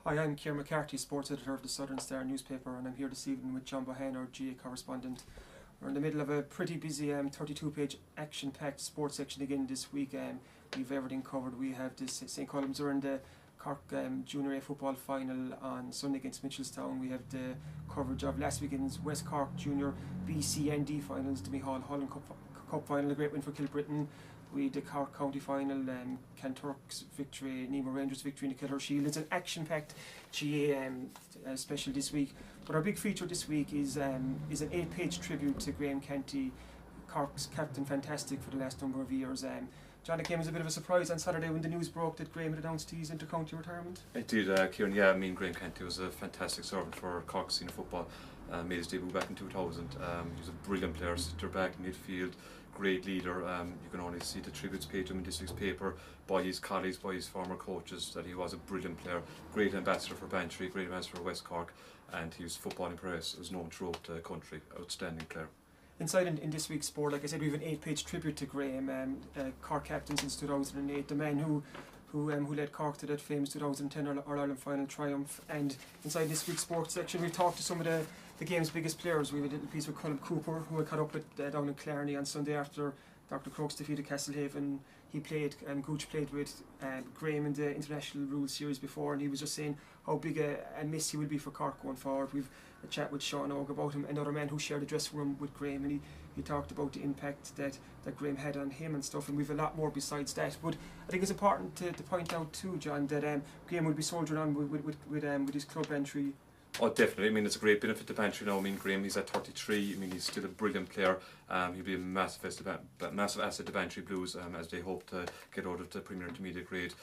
Hi, I'm Ciara McCarthy, sports editor of the Southern Star newspaper, and I'm here this evening with John Bohan, our GA correspondent. We're in the middle of a pretty busy 32-page action-packed sports section again this week. We've everything covered. We have this St. Columns are in the Cork Junior A football final on Sunday against Mitchelstown. We have the coverage of last weekend's West Cork Junior BCND finals, the Micheál Holland Cup final, a great win for Kilbrittain. We had the Cork County final, Canturk's victory, Nemo Rangers victory in the Kildare Shield. It's an action-packed GA special this week. But our big feature this week is an 8-page tribute to Graham Canty, Cork's captain, fantastic for the last number of years. John, it came as a bit of a surprise on Saturday when the news broke that Graham had announced his inter-county retirement. It did, Kieran. Yeah, I mean, Graham Canty was a fantastic servant for Cork senior football. Made his debut back in 2000. He was a brilliant player, centre back, midfield, great leader. You can only see the tributes paid to him in this week's paper by his colleagues, by his former coaches, that he was a brilliant player, great ambassador for Bantry, great ambassador for West Cork, and his footballing prowess was known throughout the country. Outstanding player. Inside in this week's sport, like I said, we have an 8-page tribute to Graham, Cork captain since 2008, the man who led Cork to that famous 2010 All-Ireland final triumph. And inside this week's sports section, we've talked to some of the game's biggest players. We have a little piece with Colm Cooper, who I caught up with down in Clarny on Sunday after Dr. Crokes defeated Castlehaven. He played, Gooch played with Graham in the International Rules Series before, and he was just saying how big a miss he will be for Cork going forward. We've a chat with Sean Og about him, another man who shared the dressing room with Graham, and he talked about the impact that Graham had on him and stuff, and we've a lot more besides that. But I think it's important to point out too, John, that Graham will be soldiering on with his club entry. Oh, definitely. I mean, it's a great benefit to Bantry now. I mean, Graham, he's at 33. I mean, he's still a brilliant player. He'll be a massive asset to Bantry Blues as they hope to get out of the Premier Intermediate grade.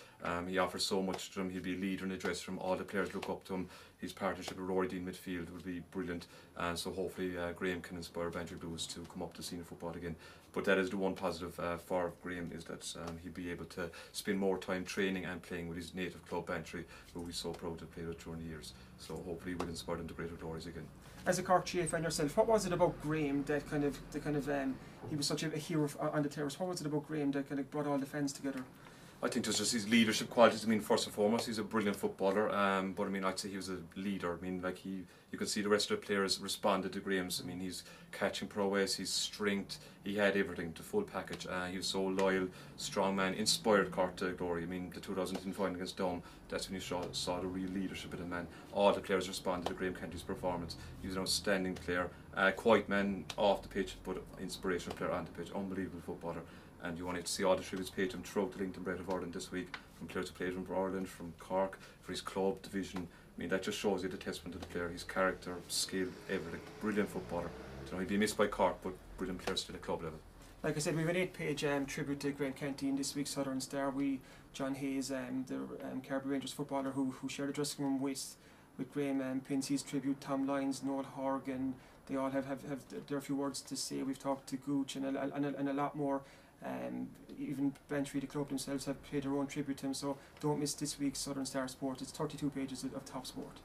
He offers so much to them. He'll be a leader in the dressing room. All the players look up to him. His partnership with Rory Dean midfield will be brilliant. So hopefully Graham can inspire Bantry Blues to come up to senior football again. But that is the one positive for Graham, is that he'll be able to spend more time training and playing with his native club Bantry, who we're so proud to play with during the years. So hopefully we'll inspire them to greater glories again. As a Cork GA fan yourself, what was it about Graham that he was such a hero on the terrace? What was it about Graham that kind of brought all the fans together? I think it was just his leadership qualities. I mean, first and foremost, he's a brilliant footballer. But I mean, I'd say he was a leader. I mean, like you could see the rest of the players responded to Graham's. I mean, his catching prowess, his strength, he had everything, the full package. He was so loyal, strong man, inspired Cork to glory. I mean, the 2010 final against Down, that's when you saw the real leadership of the man. All the players responded to Graham Canty's performance. He was an outstanding player, quiet man off the pitch, but inspirational player on the pitch, unbelievable footballer. And you wanted to see all the tributes paid to him throughout the Lincoln Bread of Ireland this week, from players who played for Ireland, from Cork, for his club, division. I mean, that just shows you the testament to the player, his character, skill, everything. Brilliant footballer. You know, he'd be missed by Cork, but brilliant player still at club level. Like I said, we have an 8-page tribute to Graham Canty in this week's Southern Star. John Hayes, the Carbery Rangers footballer who shared the dressing room with Graham, pins his tribute. Tom Lyons, Noel Horgan, they all have their few words to say. We've talked to Gooch and a lot more. Even Bantry, the club themselves, have paid their own tribute to him, so don't miss this week's Southern Star Sport. It's 32 pages of top sport.